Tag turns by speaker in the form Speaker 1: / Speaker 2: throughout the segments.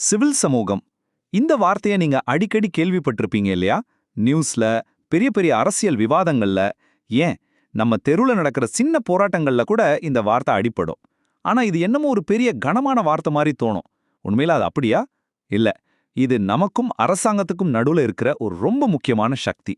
Speaker 1: Civil சமூகம் இந்த வார்த்தையை நீங்க அடிக்கடி கேள்விப்பட்டிருப்பீங்க இல்லையா? நியூஸ்ல, பெரிய பெரிய அரசியல் விவாதங்கள்ல, ஏன் நம்ம தெருவுல நடக்கிற சின்ன போராட்டங்கள்ல கூட இந்த வார்த்தை அடிபடும். ஆனா இது என்னமோ ஒரு பெரிய கனமான வார்த்தை மாதிரி தோணும். உண்மையில அது அப்படியா? இல்ல, இது நமக்கும் அரசாங்கத்துக்கும் நடுவுல இருக்கிற ஒரு ரொம்ப முக்கியமான சக்தி.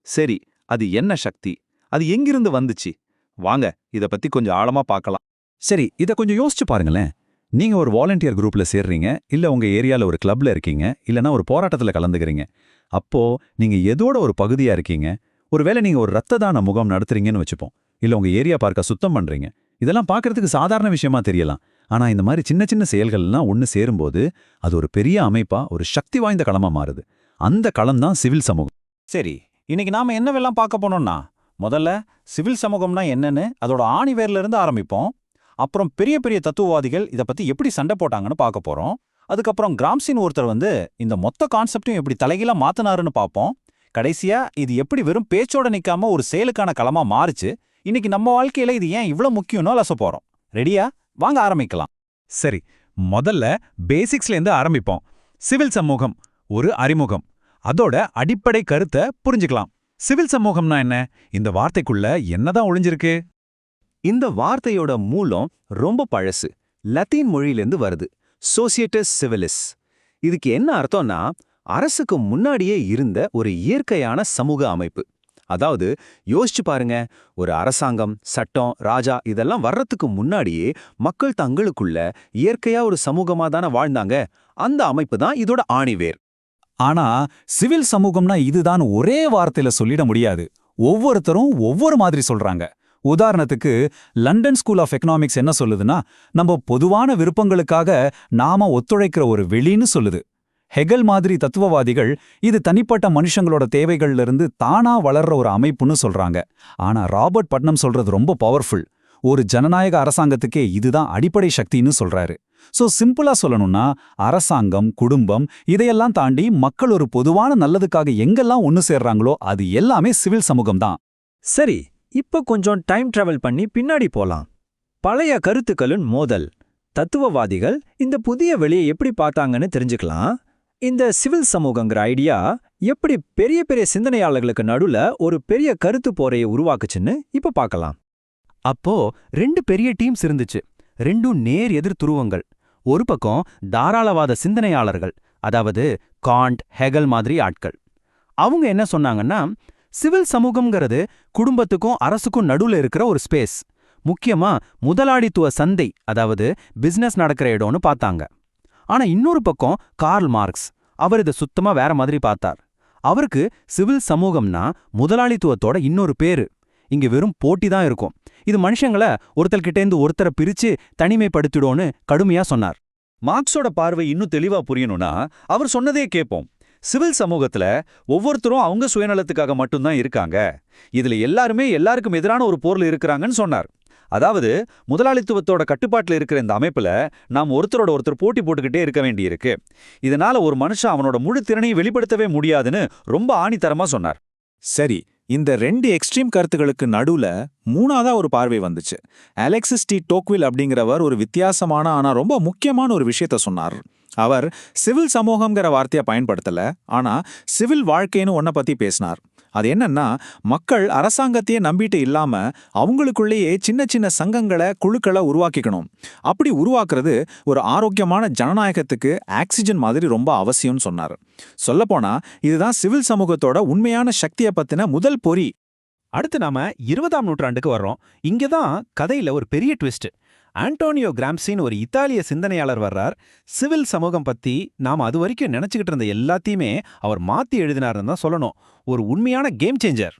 Speaker 1: சரி, அது என்ன சக்தி? அது எங்கிருந்து வந்துச்சு? வாங்க இத பத்தி கொஞ்சம் ஆழமா பார்க்கலாம்.
Speaker 2: சரி, இத கொஞ்சம் யோசிச்சு பாருங்களேன். நீங்க ஒரு வாலண்டியர் குரூப்ல சேர்றீங்க, இல்ல உங்க ஏரியால ஒரு கிளப்ல இருக்கீங்க, இல்லனா ஒரு போராட்டத்துல கலந்துக்கிறீங்க. அப்போ நீங்க எதோட ஒரு பகுதியா இருக்கீங்க? ஒருவேளை நீங்க ஒரு ரத்த தான முகாம் நடத்துறீங்கன்னு வச்சுப்போம். இல்ல உங்க ஏரியா பார்க்க சுத்தம் பண்றீங்க. இதெல்லாம் பார்க்கறதுக்கு சாதாரண விஷயமா தெரியலாம். ஆனா இந்த மாதிரி சின்ன சின்ன செயல்கள்லாம் ஒன்னு சேரும்போது அது ஒரு பெரிய அமைப்பா, ஒரு சக்தி வாய்ந்த களமா மாறுது. அந்த களம் தான் சிவில் சமூகம்.
Speaker 3: சரி, இன்னைக்கு நாம என்னவெல்லாம் பார்க்க போனோம்னா, முதல்ல சிவில் சமூகம்னா என்னன்னு அதோட ஆணிவேர்ல இருந்து ஆரம்பிப்போம். அப்புறம் பெரிய பெரிய தத்துவவாதிகள் இத பத்தி எப்படி சண்டை போட்டாங்கன்னு பார்க்க போறோம். அதுக்கப்புறம் கிராம்சின் ஒருத்தர் இந்த மொத்த கான்செப்டையும் எப்படி தலைகீழா மாத்தினாருன்னு பார்ப்போம். கடைசியா இது எப்படி வெறும் பேச்சோட நிக்காம ஒரு செயலுக்கான களமா மாறுச்சு. இன்னைக்கு நம்ம வாழ்க்கையில இது ஏன் இவ்ளோ முக்கியம்னு அலச போறோம். ரெடியா? வாங்க ஆரம்பிக்கலாம்.
Speaker 2: சரி, முதல்ல பேசிக்ஸ்ல இருந்து ஆரம்பிப்போம். சிவில் சமூகம் ஒரு அறிமுகம். அதோட அடிப்படை கருத்தை புரிஞ்சுக்கலாம். சிவில் சமூகம்னா என்ன? இந்த வார்த்தைக்குள்ள என்னதான் ஒளிஞ்சிருக்கு?
Speaker 1: இந்த வார்த்தையோட மூலம் ரொம்ப பழசு. லத்தீன் மொழியிலிருந்து வருது. சோசியட்டஸ் சிவிலிஸ். இதுக்கு என்ன அர்த்தம்னா, அரசுக்கு முன்னாடியே இருந்த ஒரு இயற்கையான சமூக அமைப்பு. அதாவது யோசிச்சு பாருங்க, ஒரு அரசாங்கம், சட்டம், ராஜா இதெல்லாம் வர்றதுக்கு முன்னாடியே மக்கள் தங்களுக்குள்ள இயற்கையா ஒரு சமூகமா தானே வாழ்ந்தாங்க. அந்த அமைப்பு தான் இதோட ஆணிவேர்.
Speaker 2: ஆனா சிவில் சமூகம்னா இதுதான் ஒரே வார்த்தையில சொல்லிட முடியாது. ஒவ்வொருத்தரும் ஒவ்வொரு மாதிரி சொல்றாங்க. உதாரணத்துக்கு லண்டன் ஸ்கூல் ஆஃப் எக்கனாமிக்ஸ் என்ன சொல்லுதுன்னா, நம்ம பொதுவான விருப்பங்களுக்காக நாம ஒத்துழைக்கிற ஒரு வெளின்னு சொல்லுது. ஹெகல் மாதிரி தத்துவவாதிகள் இது தனிப்பட்ட மனுஷங்களோட தேவைகள்ல இருந்து தானா வளர்ற ஒரு அமைப்புன்னு சொல்றாங்க. ஆனா ராபர்ட் பட்னம் சொல்றது ரொம்ப பவர்ஃபுல். ஒரு ஜனநாயக அரசாங்கத்துக்கே இதுதான் அடிப்படை சக்தின்னு சொல்றாரு. சோ சிம்பிளா சொல்லணும்னா, அரசாங்கம், குடும்பம் இதையெல்லாம் தாண்டி மக்கள் ஒரு பொதுவான நல்லதுக்காக எங்கெல்லாம் ஒன்னு சேர்றாங்களோ அது எல்லாமே சிவில் சமூகம் தான்.
Speaker 4: சரி, இப்ப கொஞ்சம் டைம் டிராவல் பண்ணி பின்னாடி போலாம். பழைய கருத்துக்களின் மோதல். தத்துவவாதிகள் இந்த புதிய வெளியை எப்படி பார்த்தாங்கன்னு தெரிஞ்சுக்கலாம். இந்த சிவில் சமூகங்கிற ஐடியா எப்படி பெரிய பெரிய சிந்தனையாளர்களுக்கு நடுவுல ஒரு பெரிய கருத்து போரையை உருவாக்குச்சுன்னு இப்ப பார்க்கலாம்.
Speaker 5: அப்போ 2 பெரிய டீம்ஸ் இருந்துச்சு. 2ம் நேர் எதிர் துருவங்கள். ஒரு பக்கம் தாராளவாத சிந்தனையாளர்கள், அதாவது காண்ட், ஹெகல் மாதிரி ஆட்கள். அவங்க என்ன சொன்னாங்கன்னா, சிவில் சமூகம்ங்கிறது குடும்பத்துக்கும் அரசுக்கும் நடுவுல இருக்கிற ஒரு ஸ்பேஸ். முக்கியமா முதலாளித்துவ சந்தை, அதாவது பிசினஸ் நடக்கிற இடம்னு பார்த்தாங்க. ஆனா இன்னொரு பக்கம் கார்ல் மார்க்ஸ், அவர் இதை சுத்தமா வேற மாதிரி பார்த்தார். அவருக்கு சிவில் சமூகம்னா முதலாளித்துவத்தோட இன்னொரு பேரு. இங்க வெறும் போட்டி தான் இருக்கும். இது மனுஷங்களை ஒருத்தர்கிட்டேந்து ஒருத்தரை பிரிச்சு தனிமைப்படுத்திடோன்னு கடுமையா சொன்னார்.
Speaker 1: மார்க்ஸோட பார்வை இன்னும் தெளிவா புரியணும்னா அவர் சொன்னதே கேட்போம். சிவில் சமூகத்துல ஒவ்வொருத்தரும் அவங்க சுயநலத்துக்காக மட்டும்தான் இருக்காங்க. இதுல எல்லாருமே எல்லாருக்கும் எதிரான ஒரு பொருள் இருக்கிறாங்கன்னு சொன்னார். அதாவது முதலாளித்துவத்தோட கட்டுப்பாட்டுல இருக்கிற இந்த அமைப்புல நாம் ஒருத்தரோட ஒருத்தர் போட்டி போட்டுக்கிட்டே இருக்க வேண்டியிருக்கு. இதனால ஒரு மனுஷன் அவனோட முழு திறனையும் வெளிப்படுத்தவே முடியாதுன்னு ரொம்ப ஆணித்தரமா சொன்னார்.
Speaker 6: சரி, இந்த 2 எக்ஸ்ட்ரீம் கருத்துகளுக்கு நடுவுல 3ஆவதா ஒரு பார்வை வந்துச்சு. அலெக்சிஸ் டி டோக்வில் அப்படிங்கிறவர் ஒரு வித்தியாசமான ஆனா ரொம்ப முக்கியமான ஒரு விஷயத்த சொன்னார். அவர் சிவில் சமூகம்ங்கிற வார்த்தையை பயன்படுத்தல, ஆனா சிவில் வாழ்க்கைன்னு ஒன்ன பத்தி பேசினார். அது என்னன்னா, மக்கள் அரசாங்கத்தையே நம்பிட்டு இல்லாம அவங்களுக்குள்ளேயே சின்ன சின்ன சங்கங்களை, குழுக்களை உருவாக்கிக்கணும். அப்படி உருவாக்குறது ஒரு ஆரோக்கியமான ஜனநாயகத்துக்கு ஆக்சிஜன் மாதிரி ரொம்ப அவசியம்னு சொன்னார். சொல்லப்போனா இதுதான் சிவில் சமூகத்தோட உண்மையான சக்தியை பத்தின முதல் பொறி.
Speaker 5: அடுத்து நாம 20ஆம் நூற்றாண்டுக்கு வர்றோம். இங்கதான் கதையில ஒரு பெரிய ட்விஸ்ட். ஆண்டோனியோ கிராம்சின் ஒரு இத்தாலிய சிந்தனையாளர் வர்றார். சிவில் சமூகம் பத்தி நாம அது வரைக்கும் நினைச்சுக்கிட்டு இருந்த எல்லாத்தையுமே அவர் மாத்தி எழுதினாருன்னு தான் சொல்லணும். ஒரு உண்மையான கேம் சேஞ்சர்.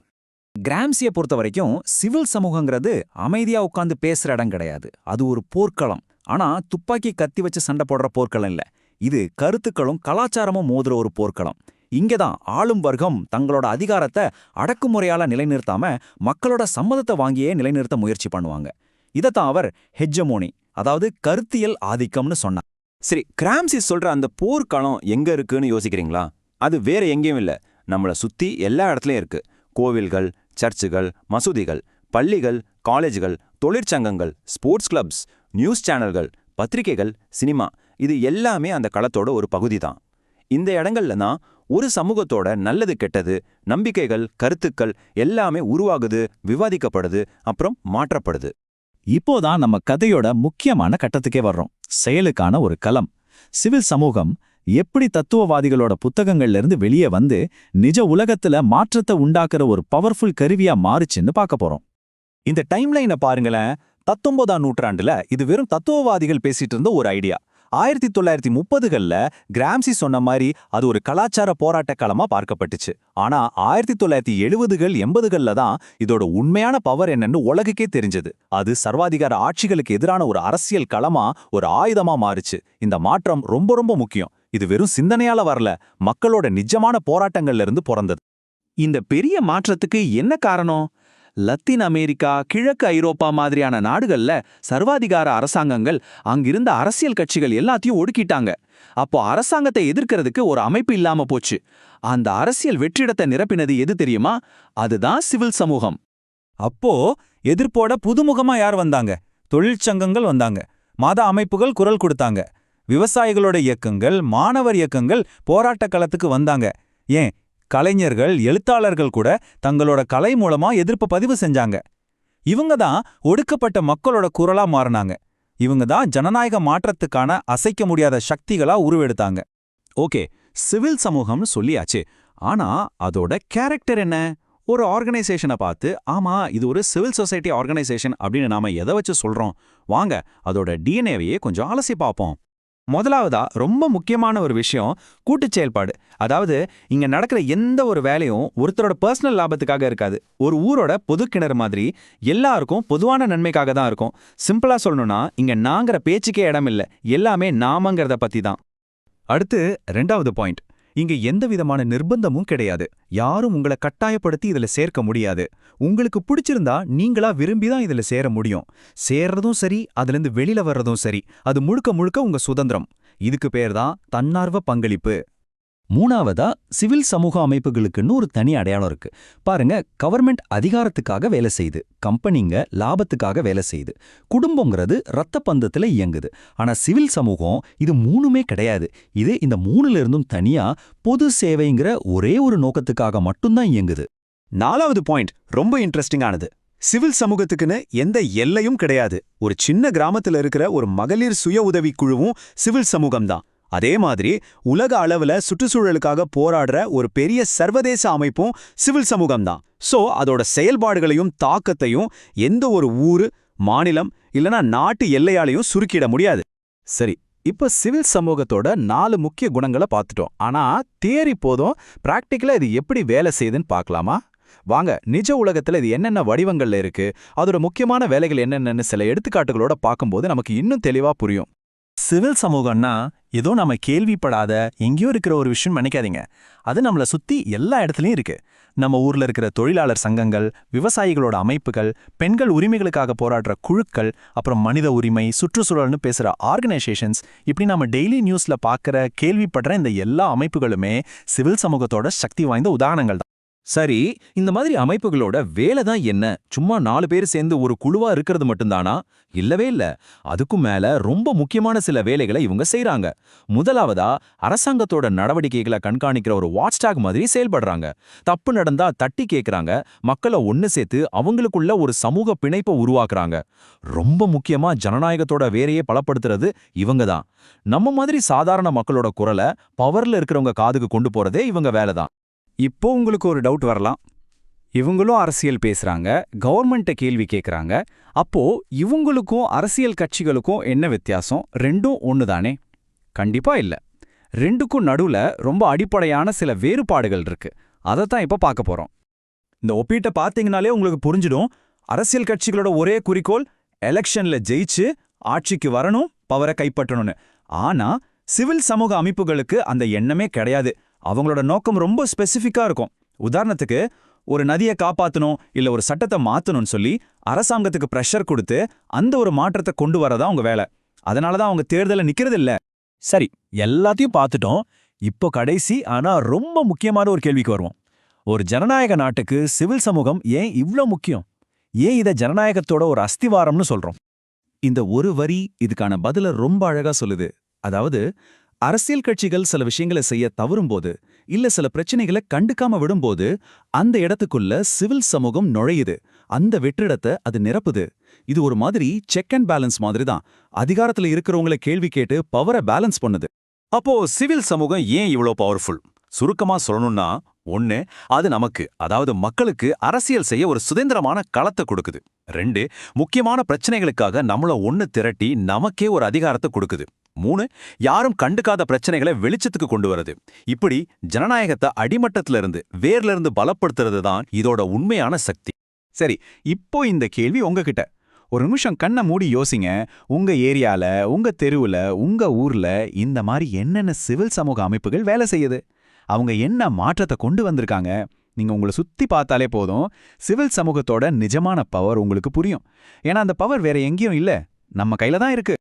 Speaker 2: கிராம்சியை பொறுத்த வரைக்கும் சிவில் சமூகங்கிறது அமைதியா உட்கார்ந்து பேசுற இடம் கிடையாது. அது ஒரு போர்க்களம். ஆனா துப்பாக்கி கத்தி வச்சு சண்டை போடுற போர்க்களம் இல்ல. இது கருத்துக்களும் கலாச்சாரமும் மோதுற ஒரு போர்க்களம். இங்கதான் ஆளும் வர்க்கம் தங்களோட அதிகாரத்தை அடக்குமுறையால நிலைநிறுத்தாம மக்களோட சம்மதத்தை வாங்கியே நிலைநிறுத்த முயற்சி பண்ணுவாங்க. இதத்தான் அவர் ஹெஜமோனி, அதாவது கருத்தியல் ஆதிக்கம்னு சொன்னார்.
Speaker 7: சரி, கிராம்சி சொல்ற அந்த போர்க்களம் எங்க இருக்குன்னு யோசிக்கிறீங்களா? அது வேற எங்கேயும் இல்ல, நம்மள சுத்தி எல்லா இடத்துலயும் இருக்கு. கோவில்கள், சர்ச்சுகள், மசூதிகள், பள்ளிகள், காலேஜுகள், தொழிற்சங்கங்கள், ஸ்போர்ட்ஸ் கிளப்ஸ், நியூஸ் சேனல்கள், பத்திரிகைகள், சினிமா, இது எல்லாமே அந்த களத்தோட ஒரு பகுதி தான். இந்த இடங்கள்ல தான் ஒரு சமூகத்தோட நல்லது கெட்டது, நம்பிக்கைகள், கருத்துக்கள் எல்லாமே உருவாகுது, விவாதிக்கப்படுது, அப்புறம் மாற்றப்படுது.
Speaker 2: இப்போதான் நம்ம கதையோட முக்கியமான கட்டத்துக்கே வர்றோம். செயலுக்கான ஒரு களம். சிவில் சமூகம் எப்படி தத்துவவாதிகளோட புத்தகங்கள்ல இருந்து வெளியே வந்து நிஜ உலகத்துல மாற்றத்தை உண்டாக்குற ஒரு பவர்ஃபுல் கருவியா மாறுச்சுன்னு பார்க்க போறோம்.
Speaker 1: இந்த டைம்லைனை பாருங்களேன். 19ஆம் நூற்றாண்டுல இது வெறும் தத்துவவாதிகள் பேசிட்டு இருந்த ஒரு ஐடியா. 1930கள்ல கிராம்சி சொன்ன மாதிரி அது ஒரு கலாச்சார போராட்ட களமா பார்க்கப்பட்டுச்சு. ஆனா 1970கள் 80கள்ல தான் இதோட உண்மையான பவர் என்னன்னு உலகுக்கே தெரிஞ்சது. அது சர்வாதிகார ஆட்சிகளுக்கு எதிரான ஒரு அரசியல் களமா, ஒரு ஆயுதமா மாறுச்சு. இந்த மாற்றம் ரொம்ப ரொம்ப முக்கியம். இது வெறும் சிந்தனையால வரல, மக்களோட நிஜமான போராட்டங்கள்ல இருந்து பிறந்தது. இந்த பெரிய மாற்றத்துக்கு என்ன காரணம்? லத்தீன் அமெரிக்கா, கிழக்கு ஐரோப்பா மாதிரியான நாடுகள்ல சர்வாதிகார அரசாங்கங்கள் அங்கிருந்த அரசியல் கட்சிகள் எல்லாத்தையும் ஒடுக்கிட்டாங்க. அப்போ அரசாங்கத்தை எதிர்க்கிறதுக்கு ஒரு அமைப்பு இல்லாம போச்சு. அந்த அரசியல் வெற்றிடத்தை நிரப்பினது எது தெரியுமா? அதுதான் சிவில் சமூகம்.
Speaker 2: அப்போ எதிர்ப்போட புதுமுகமா யார் வந்தாங்க? தொழிற்சங்கங்கள் வந்தாங்க. மத அமைப்புகள் குரல் கொடுத்தாங்க. விவசாயிகளோட இயக்கங்கள், மாணவர் இயக்கங்கள் போராட்ட களத்துக்கு வந்தாங்க. ஏன், கலைஞர்கள், எழுத்தாளர்கள் கூட தங்களோட கலை மூலமா எதிர்ப்பு பதிவு செஞ்சாங்க. இவங்க தான் ஒடுக்கப்பட்ட மக்களோட குரலா மாறினாங்க. இவங்க தான் ஜனநாயக மாற்றத்துக்கான அசைக்க முடியாத சக்திகளா உருவெடுத்தாங்க.
Speaker 1: ஓகே, சிவில் சமூகம்னு சொல்லியாச்சு. ஆனா அதோட கேரக்டர் என்ன? ஒரு ஆர்கனைசேஷனை பார்த்து ஆமா இது ஒரு சிவில் சொசைட்டி ஆர்கனைசேஷன் அப்படின்னு நாம எதை வச்சு சொல்றோம்? வாங்க அதோட டிஎன்ஏவையே கொஞ்சம் அலசி பார்ப்போம். முதலாவதா ரொம்ப முக்கியமான ஒரு விஷயம் கூட்டுச் செயல்பாடு. அதாவது இங்க நடக்கிற எந்த ஒரு வேலையும் ஒருத்தரோட பர்சனல் லாபத்துக்காக இருக்காது. ஒரு ஊரோட பொது கிணறு மாதிரி எல்லாருக்கும் பொதுவான நன்மைக்காக தான் இருக்கும். சிம்பிளா சொல்லணும்னா இங்க நாங்கிற பேச்சுக்கே இடம் இல்ல, எல்லாமே நாமங்கிறத பத்தி தான். அடுத்து 2வது பாயிண்ட். இங்க எந்த விதமான நிர்பந்தமும் கிடையாது. யாரும் உங்களை கட்டாயப்படுத்தி இதுல சேர்க்க முடியாது. உங்களுக்கு பிடிச்சிருந்தா நீங்களா விரும்பி தான் இதுல சேர முடியும். சேர்றதும் சரி, அதுலேருந்து வெளியில வர்றதும் சரி, அது முழுக்க முழுக்க உங்க சுதந்திரம். இதுக்கு பேர் தான் தன்னார்வ பங்களிப்பு.
Speaker 4: 3வதா சிவில் சமூக அமைப்புகளுக்குன்னு ஒரு தனி அடையாளம் இருக்கு. பாருங்க, கவர்மெண்ட் அதிகாரத்துக்காக வேலை செய்யுது, கம்பெனிங்க லாபத்துக்காக வேலை செய்யுது, குடும்பங்கிறது ரத்த பந்தத்துல இயங்குது. ஆனா சிவில் சமூகம் இது மூணுமே கிடையாது. இது இந்த 3ல இருந்தும் தனியா பொது சேவைங்கிற ஒரே ஒரு நோக்கத்துக்காக மட்டும்தான் இயங்குது.
Speaker 1: 4வது பாயிண்ட் ரொம்ப இன்ட்ரெஸ்டிங்கானது. சிவில் சமூகத்துக்குன்னு எந்த எல்லையும் கிடையாது. ஒரு சின்ன கிராமத்துல இருக்கிற ஒரு மகளிர் சுய உதவி குழுவும் சிவில் சமூகம்தான். அதே மாதிரி உலக அளவுல சுற்றுச்சூழலுக்காக போராடுற ஒரு பெரிய சர்வதேச அமைப்பும் சிவில் சமூகம்தான். சோ அதோட செயல்பாடுகளையும் தாக்கத்தையும் எந்த ஒரு ஊரு, மாநிலம் இல்லனா நாட்டு எல்லையாலையும் சுருக்கிட முடியாது. சரி, இப்ப சிவில் சமூகத்தோட 4 முக்கிய குணங்களை பார்த்துட்டோம். ஆனா தியரி போதும், பிராக்டிக்கலா இது எப்படி வேலை செய்யுதுன்னு பார்க்கலாமா? வாங்க, நிஜ உலகத்துல இது என்னென்ன வடிவங்கள்ல இருக்கு, அதோட முக்கியமான வேலைகள் என்னென்னு சில எடுத்துக்காட்டுகளோட பார்க்கும்போது நமக்கு இன்னும் தெளிவா புரியும். சிவில் சமூகம்னா ஏதோ நம்ம கேள்விப்படாத எங்கேயோ இருக்கிற ஒரு விஷயம் நினைக்காதீங்க. அது நம்மள சுத்தி எல்லா இடத்துலயும் இருக்கு. நம்ம ஊர்ல இருக்கிற தொழிலாளர் சங்கங்கள், விவசாயிகளோட அமைப்புகள், பெண்கள் உரிமைகளுக்காக போராடுற குழுக்கள், அப்புறம் மனித உரிமை, சுற்றுச்சூழல்னு பேசுற ஆர்கனைசேஷன்ஸ், இப்படி நம்ம டெய்லி நியூஸ்ல பார்க்கற கேள்விப்படுற இந்த எல்லா அமைப்புகளுமே சிவில் சமூகத்தோட சக்தி வாய்ந்த உதாரணங்கள் தான். சரி, இந்த மாதிரி அமைப்புகளோட வேலை தான் என்ன? சும்மா 4 பேர் சேர்ந்து ஒரு குழுவா இருக்கிறது மட்டும்தானா? இல்லவே இல்ல. அதுக்கும் மேல ரொம்ப முக்கியமான சில வேலைகளை இவங்க செய்றாங்க. முதலாவதா, அரசாங்கத்தோட நடவடிக்கைகளை கண்காணிக்கிற ஒரு வாட்ச்டாக் மாதிரி செயல்படுறாங்க. தப்பு நடந்தா தட்டி கேட்கறாங்க, மக்களை ஒன்னு சேர்த்து அவங்களுக்குள்ள ஒரு சமூக பிணைப்பை உருவாக்குறாங்க. ரொம்ப முக்கியமா ஜனநாயகத்தோட வேலையை பலப்படுத்துறது இவங்க தான். நம்ம மாதிரி சாதாரண மக்களோட குரலை பவர்ல இருக்கிறவங்க காதுக்கு கொண்டு போறதே இவங்க வேலை தான். இப்போ உங்களுக்கு ஒரு டவுட் வரலாம். இவங்களும் அரசியல் பேசுறாங்க, கவர்மெண்ட்டை கேள்வி கேட்கறாங்க. அப்போ இவங்களுக்கும் அரசியல் கட்சிகளுக்கும் என்ன வித்தியாசம்? ரெண்டும் ஒண்ணுதானே? கண்டிப்பா இல்ல. ரெண்டுக்கும் நடுவுல ரொம்ப அடிப்படையான சில வேறுபாடுகள் இருக்கு. அதைத்தான் இப்ப பார்க்க போறோம். இந்த ஒப்பீட்டை பார்த்தீங்கனாலே உங்களுக்கு புரிஞ்சிடும். அரசியல் கட்சிகளோட ஒரே குறிக்கோள் எலெக்ஷன்ல ஜெயிச்சு ஆட்சிக்கு வரணும், பவரை கைப்பற்றணும்னு. ஆனா சிவில் சமூக அமைப்புகளுக்கு அந்த எண்ணமே கிடையாது. அவங்களோட நோக்கம் ரொம்ப ஸ்பெசிஃபிக்கா இருக்கும். உதாரணத்துக்கு, ஒரு நதியை காப்பாத்தணும் இல்ல ஒரு சட்டத்தை மாத்தணும்னு சொல்லி அரசாங்கத்துக்கு பிரஷர் கொடுத்து அந்த ஒரு மாற்றத்தை கொண்டு வரதான் அவங்க வேலை. அதனாலதான் அவங்க தேர்தல நிக்கிறது இல்ல. சரி, எல்லாத்தையும் பார்த்துட்டோம். இப்போ கடைசி ஆனா ரொம்ப முக்கியமான ஒரு கேள்விக்கு வருவோம். ஒரு ஜனநாயக நாட்டுக்கு சிவில் சமூகம் ஏன் இவ்ளோ முக்கியம்? ஏன் இதை ஜனநாயகத்தோட ஒரு அஸ்திவாரம்னு சொல்றோம்? இந்த ஒரு வரி இதுக்கான பதில ரொம்ப அழகா சொல்லுது.
Speaker 2: அதாவது அரசியல் கட்சிகள் சில விஷயங்களை செய்ய தவறும்போது இல்ல சில பிரச்சனைகளை கண்டுக்காம விடும்போது அந்த இடத்துக்குள்ள சிவில் சமூகம் நுழையுது, அந்த வெற்றிடத்தை அது நிரப்புது. இது ஒரு மாதிரி செக் அண்ட் பேலன்ஸ் மாதிரி தான். அதிகாரத்துல இருக்கிறவங்கள கேள்வி கேட்டு பவரை பேலன்ஸ் பண்ணுது.
Speaker 3: அப்போ சிவில் சமூகம் ஏன் இவ்ளோ பவர்ஃபுல்? சுருக்கமா சொல்லணும்னா, ஒன்னு, அது நமக்கு, அதாவது மக்களுக்கு அரசியல் செய்ய ஒரு சுதந்திரமான களத்தை கொடுக்குது. 2, முக்கியமான பிரச்சனைகளுக்காக நம்மள ஒன்னு திரட்டி நமக்கே ஒரு அதிகாரத்தை கொடுக்குது. 3, யாரும் கண்டுக்காத பிரச்சனைகளை வெளிச்சத்துக்கு கொண்டு வருது. இப்படி ஜனநாயகத்தை அடிமட்டத்துல இருந்து வேர்ல இருந்து பலப்படுத்துறது தான் இதோட உண்மையான சக்தி.
Speaker 1: சரி, இப்போ இந்த கேள்வி உங்ககிட்ட. ஒரு நிமிஷம் கண்ணை மூடி யோசிங்க. உங்க ஏரியால, உங்க தெருவுல, உங்க ஊர்ல இந்த மாதிரி என்னென்ன சிவில் சமூக அமைப்புகள் வேலை செய்யுது? அவங்க என்ன மாற்றத்தை கொண்டு வந்திருக்காங்க? நீங்க உங்களை சுத்தி பார்த்தாலே போதும், சிவில் சமூகத்தோட நிஜமான பவர் உங்களுக்கு புரியும். ஏன்னா அந்த பவர் வேற எங்கேயும் இல்ல, நம்ம கையில தான் இருக்கு.